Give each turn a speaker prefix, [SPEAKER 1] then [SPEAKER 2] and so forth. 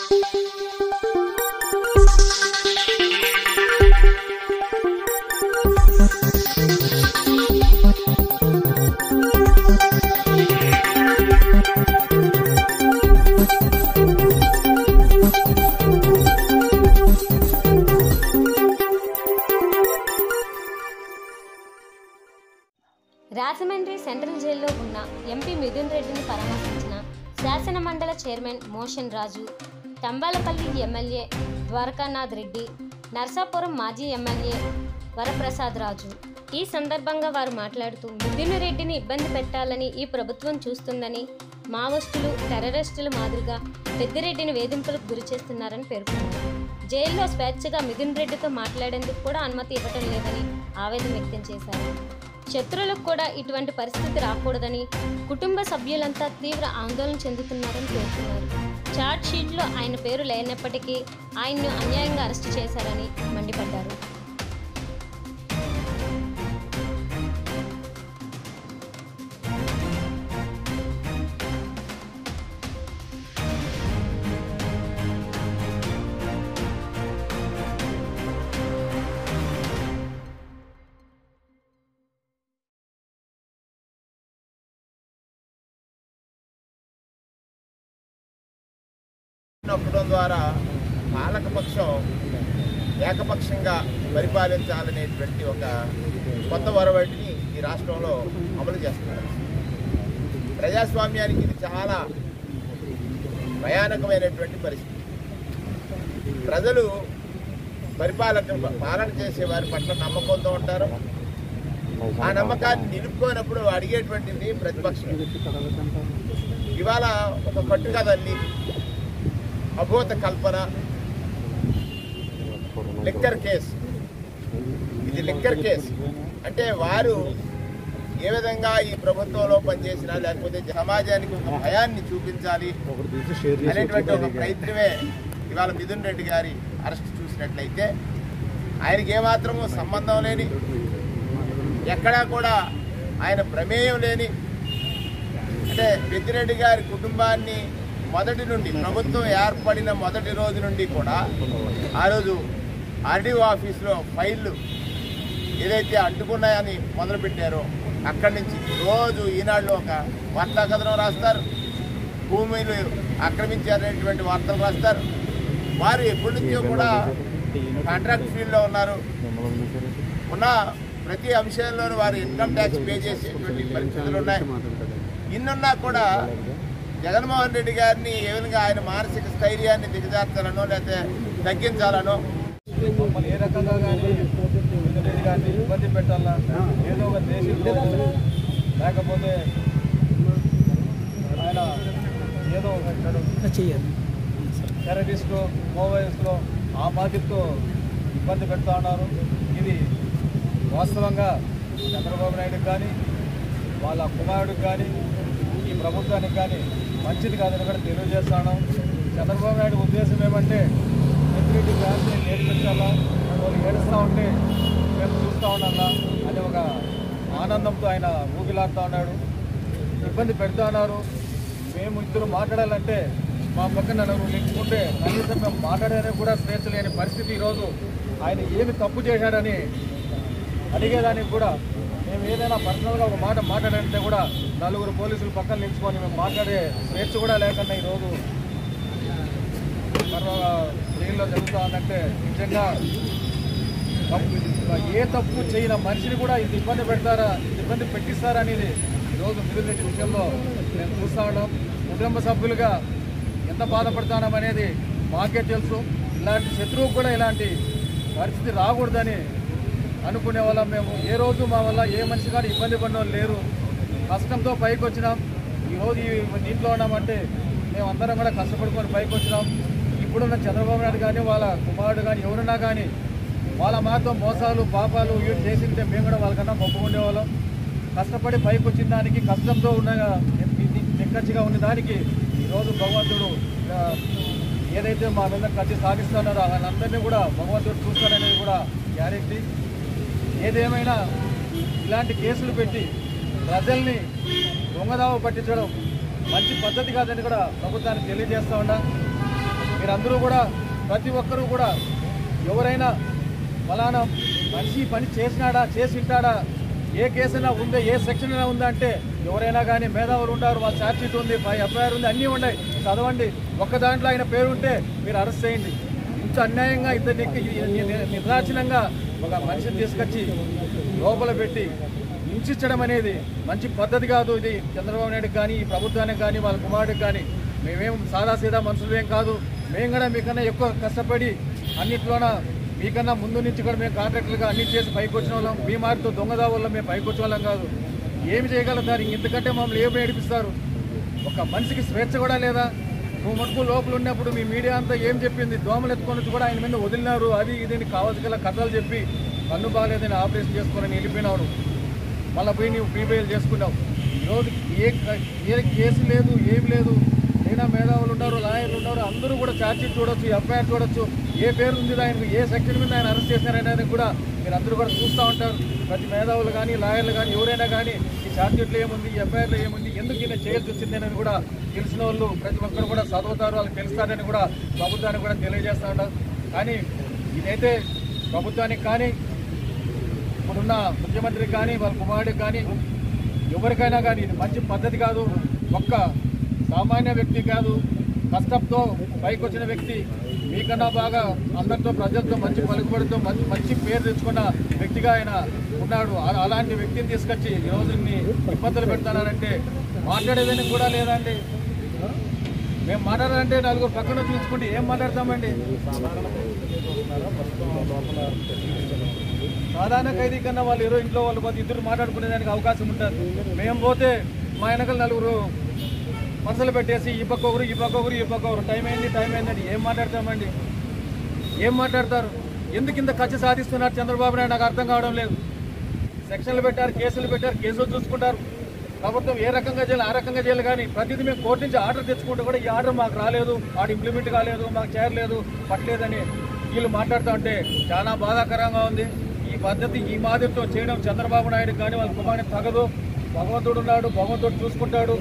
[SPEAKER 1] Rajahmundry central జైల్లో ఉన్న MP Mithun రెడ్డిని పరామర్శించిన శాసన మండలి చైర్మన్ మోషన్ రాజు, తంబాలపల్లి ఎమ్మెల్యే ద్వారకానాథ్ రెడ్డి, నర్సాపురం మాజీ ఎమ్మెల్యే వరప్రసాద్ రాజు. ఈ సందర్భంగా వారు మాట్లాడుతూ మిథున్ రెడ్డిని ఇబ్బంది పెట్టాలని ఈ ప్రభుత్వం చూస్తుందని, మావోయిస్టులు టెర్రరిస్టుల మాదిరిగా పెద్దిరెడ్డిని వేధింపులకు గురి చేస్తున్నారని పేర్కొన్నారు. జైల్లో స్వేచ్ఛగా మిథున్ రెడ్డితో మాట్లాడేందుకు కూడా అనుమతి ఇవ్వడం లేదని ఆవేదన వ్యక్తం చేశారు. శత్రులకు కూడా ఇటువంటి పరిస్థితి రాకూడదని కుటుంబ సభ్యులంతా తీవ్ర ఆందోళన చెందుతున్నారని పేర్కొన్నారు. ఛార్జ్ షీట్లో ఆయన పేరు లేనప్పటికీ ఆయన్ను అన్యాయంగా అరెస్టు చేశారని మండిపడ్డారు.
[SPEAKER 2] నొక్కడం ద్వారా పాలకపక్షం ఏకపక్షంగా పరిపాలించాలనేటువంటి ఒక కొత్త వరవడిని ఈ రాష్ట్రంలో అమలు చేస్తున్నారు. ప్రజాస్వామ్యానికి ఇది చాలా భయానకమైనటువంటి పరిస్థితి. ప్రజలు పాలన చేసే వారి పట్ల నమ్మకంతో ఉంటారు. ఆ నమ్మకాన్ని నిలుపుకోనప్పుడు అడిగేటువంటిది ప్రతిపక్షం. ఇవాళ ఒక కట్టుకథల్ని, అభూత కల్పన, లిక్కర్ కేసు. ఇది లిక్కర్ కేసు అంటే వారు ఏ విధంగా ఈ ప్రభుత్వంలో పనిచేసినా లేకపోతే సమాజానికి ఒక భయాన్ని చూపించాలి అనేటువంటి ఒక ప్రయత్నమే ఇవాళ మిథున్ రెడ్డి గారి అరెస్ట్ చూసినట్లయితే ఆయనకి ఏమాత్రము సంబంధం లేని, ఎక్కడా కూడా ఆయన ప్రమేయం లేని, అంటే పెద్దిరెడ్డి గారి కుటుంబాన్ని మొదటి నుండి, ప్రభుత్వం ఏర్పడిన మొదటి రోజు నుండి కూడా ఆ రోజు ఆర్డీఓ ఆఫీసులో ఫైళ్ళు ఏదైతే అడ్డుకున్నాయని మొదలుపెట్టారో అక్కడి నుంచి రోజు ఈనాడులో ఒక వార్తా కథనం రాస్తారు, భూములు ఆక్రమించారనేటువంటి వార్తలు రాస్తారు. వారు ఎప్పటి నుంచో కూడా కాంట్రాక్ట్ ఫీల్డ్లో ఉన్నారు. ఉన్న ప్రతి అంశంలోనూ వారు ఇన్కమ్ ట్యాక్స్ పే చేసేటువంటి పరిస్థితులు ఉన్నాయి. ఇన్నున్నా కూడా జగన్మోహన్ రెడ్డి గారిని ఏ విధంగా ఆయన మానసిక స్థైర్యాన్ని దిగజార్చాలనో లేకపోతే తగ్గించాలనో,
[SPEAKER 3] మమ్మల్ని ఏ రకంగా కానీ గారిని ఇబ్బంది పెట్టాలా, ఏదో ఒక దేశంలో లేకపోతే ఆయన ఏదో టెర్రరిస్టులు, మావోయిస్టులు ఆ బాధ్యతతో ఇబ్బంది పెడతా ఉన్నారు. ఇది వాస్తవంగా చంద్రబాబు నాయుడుకి కానీ వాళ్ళ కుమారుడికి కానీ ఈ ప్రభుత్వానికి కానీ మంచిది కాదని కూడా తెలియజేస్తాను. చంద్రబాబు నాయుడు ఉద్దేశం ఏమంటే పెద్దిరెడ్డి గారిని నేర్పించాలా, వాళ్ళు ఏడుస్తూ ఉంటే మేము చూస్తూ ఉండాలా అని ఒక ఆనందంతో ఆయన ఊగిలాడుతూ ఉన్నాడు. ఇబ్బంది పెడుతూ ఉన్నారు. మేము ఇద్దరు మాట్లాడాలంటే మా పక్కన నలుగురు నిలుచుకుంటే కనీసం మేము మాట్లాడేది కూడా స్వేచ్ఛ లేని పరిస్థితి. ఈరోజు ఆయన ఏమి తప్పు చేశాడని అడిగేదానికి కూడా మేము ఏదైనా పర్సనల్గా ఒక మాట మాట్లాడాలంటే కూడా నలుగురు పోలీసులు పక్కన నిలుచుకొని మేము మాట్లాడే స్వేచ్ఛ కూడా లేకుండా ఈరోజు జైల్లో జరుగుతూ ఉందంటే నిజంగా ఏ తప్పు చేయని మనిషిని కూడా ఇది ఇబ్బంది పెడతారా, ఇబ్బంది పెట్టిస్తారా అనేది ఈరోజు మిథున్ రెడ్డి విషయంలో మేము చూస్తూ ఉన్నాం. కుటుంబ సభ్యులుగా ఎంత బాధపడతామనేది మాకే తెలుసు. ఇలాంటి శత్రువుకు కూడా ఇలాంటి పరిస్థితి రాకూడదని అనుకునే వాళ్ళం మేము. ఏ రోజు మా వల్ల ఏ మనిషి కానీ ఇబ్బంది పడిన వాళ్ళు లేరు. కష్టంతో పైకి వచ్చినాం. ఈరోజు ఈ నీటిలో ఉన్నామంటే మేమందరం కూడా కష్టపడుకొని పైకి వచ్చినాం. ఇప్పుడున్న చంద్రబాబు నాయుడు కానీ వాళ్ళ కుమారుడు కానీ ఎవరున్నా కానీ వాళ్ళ మాతో మోసాలు పాపాలు ఇవి చేసింటే మేము కూడా వాళ్ళకన్నా గొప్పగా కష్టపడి పైకి వచ్చిన దానికి, కష్టంతో ఉన్న నిక్కచ్చిగా ఉన్న దానికి ఈరోజు భగవంతుడు ఏదైతే మా మీద కచ్చి సాగిస్తున్నారో వాళ్ళందరినీ కూడా భగవంతుడు చూస్తాడనేది కూడా గ్యారెంటీ. ఏదేమైనా ఇలాంటి కేసులు పెట్టి ప్రజల్ని దొంగదావ పట్టించడం మంచి పద్ధతి కాదని కూడా ప్రభుత్వానికి తెలియజేస్తూ ఉన్నా. మీరందరూ కూడా ప్రతి ఒక్కరూ కూడా ఎవరైనా ఫలానా మనిషి పని చేసినాడా చేసి ఉంటాడా ఏ కేసైనా ఉందా ఏ సెక్షన్ అయినా ఉందా అంటే ఎవరైనా కానీ మేధావులు ఉంటారు, వాళ్ళ ఛార్జ్ షీట్ ఉంది, ఎఫ్ఐఆర్ ఉంది, అన్నీ ఉన్నాయి, చదవండి. ఒక్క దాంట్లో ఆయన పేరు ఉంటే మీరు అరెస్ట్ చేయండి. ఇంత అన్యాయంగా ఇంత నిర్దాక్షిణ్యంగా ఒక మనిషిని తీసుకొచ్చి లోపల పెట్టి హింసించడం అనేది మంచి పద్ధతి కాదు. ఇది చంద్రబాబు నాయుడుకి కానీ ఈ ప్రభుత్వానికి కానీ వాళ్ళ కుమారుడికి కానీ మేమేం సాదాసీదా మనుషులేం కాదు. మేము కూడా మీకన్నా ఎక్కువ కష్టపడి అన్నిట్లోన మీకన్నా ముందు నుంచి కూడా మేము కాంట్రాక్టర్లుగా అన్ని చేసి పైకి వచ్చిన వాళ్ళం. బీమారితో దొంగదా వల్ల మేము పైకి వచ్చే వాళ్ళం కాదు. ఏమి చేయగలుగుతారు? ఇంతకంటే మమ్మల్ని ఏమి ఏడిపిస్తారు? ఒక మనిషికి స్వేచ్ఛ కూడా లేదా? నువ్వు మటుకు లోపల ఉన్నప్పుడు మీ మీడియా అంతా ఏం చెప్పింది? దోమలు ఎత్తుకొని వచ్చి కూడా ఆయన మీద వదిలినారు, అది ఇది కావాల్సిన కథలు చెప్పి కన్ను బాగాలేదని ఆపరేషన్ చేసుకోవాలని వెళ్ళిపోయినావు. మళ్ళీ పోయి నువ్వు ప్రీబెయిల్ చేసుకున్నావు. ఈరోజు ఏ కేసు లేదు, ఏమి లేదు. అయినా మేధావులు ఉన్నారు, లాయర్లు ఉన్నారు, అందరూ కూడా ఛార్జ్ షీట్ చూడొచ్చు, ఎఫ్ఐఆర్ చూడొచ్చు, ఏ పేరు ఉంది ఆయనకు, ఏ సెక్షన్ మీద ఆయన అరెస్ట్ చేశారనేది కూడా మీరు అందరూ కూడా చూస్తూ ఉంటారు. ప్రతి మేధావులు కానీ లాయర్లు కానీ ఎవరైనా కానీ ఈ ఛార్జ్ షీట్లో ఏముంది, ఈ ఎఫ్ఐఆర్లో ఏముంది, ఎందుకు ఈయన చేయాల్సి వచ్చింది అనేది కూడా తెలిసిన వాళ్ళు ప్రతి ఒక్కరు కూడా చదువుతారు, వాళ్ళకి తెలుస్తారని కూడా ప్రభుత్వానికి కూడా తెలియజేస్తూ ఉంటారు. కానీ ఇదైతే ప్రభుత్వానికి కానీ ఇప్పుడున్న ముఖ్యమంత్రికి కానీ వాళ్ళ కుమారుడికి కానీ ఎవరికైనా కానీ ఇది మంచి పద్ధతి కాదు. ఒక్క సామాన్య వ్యక్తి కాదు, కష్టంతో పైకి వచ్చిన వ్యక్తి, మీకన్నా బాగా అందరితో ప్రజలతో మంచి పలుకుబడితో మంచి పేరు తెచ్చుకున్న వ్యక్తిగా ఆయన ఉన్నాడు. అలాంటి వ్యక్తిని తీసుకొచ్చి ఈరోజు ఇబ్బందులు పెడతానంటే మాట్లాడేదానికి కూడా లేదండి. మేము మాట్లాడాలంటే నలుగురు పక్కన చూసుకుంటే ఏం మాట్లాడతామండి? సాధారణ ఖైదీ కన్నా వాళ్ళు ఈరోజు ఇంట్లో వాళ్ళు కొద్ది ఇద్దరు మాట్లాడుకునేదానికి అవకాశం ఉంటుంది. మేము పోతే మా వెనకలు నలుగురు మనసులు పెట్టేసి ఈ పక్క ఒకరు, ఈ పక్క ఒకరు, ఈ పక్క ఒకరు, టైం అయిందండి ఏం మాట్లాడతామండి? ఏం మాట్లాడతారు? ఎందుకు ఇంత కక్ష సాధిస్తున్నారు చంద్రబాబు నాయుడు? నాకు అర్థం కావడం లేదు. సెక్షన్లు పెట్టారు, కేసులు పెట్టారు, కేసులు చూసుకుంటారు. ప్రభుత్వం ఏ రకంగా చేయాలి ఆ రకంగా చేయాలి. కానీ ప్రతిదీ మేము కోర్టు నుంచి ఆర్డర్ తెచ్చుకుంటే కూడా ఈ ఆర్డర్ మాకు రాలేదు, ఆర్డర్ ఇంప్లిమెంట్ కాలేదు, మాకు చేయలేదు, పట్టలేదని వీళ్ళు మాట్లాడుతూ ఉంటే చాలా బాధాకరంగా ఉంది. ఈ పద్ధతి ఈ మాదిరితో చేయడం చంద్రబాబు నాయుడు కానీ వాళ్ళ కుమారుడికి తగదు. భగవంతుడు ఉన్నాడు, భగవంతుడు చూసుకుంటాడు.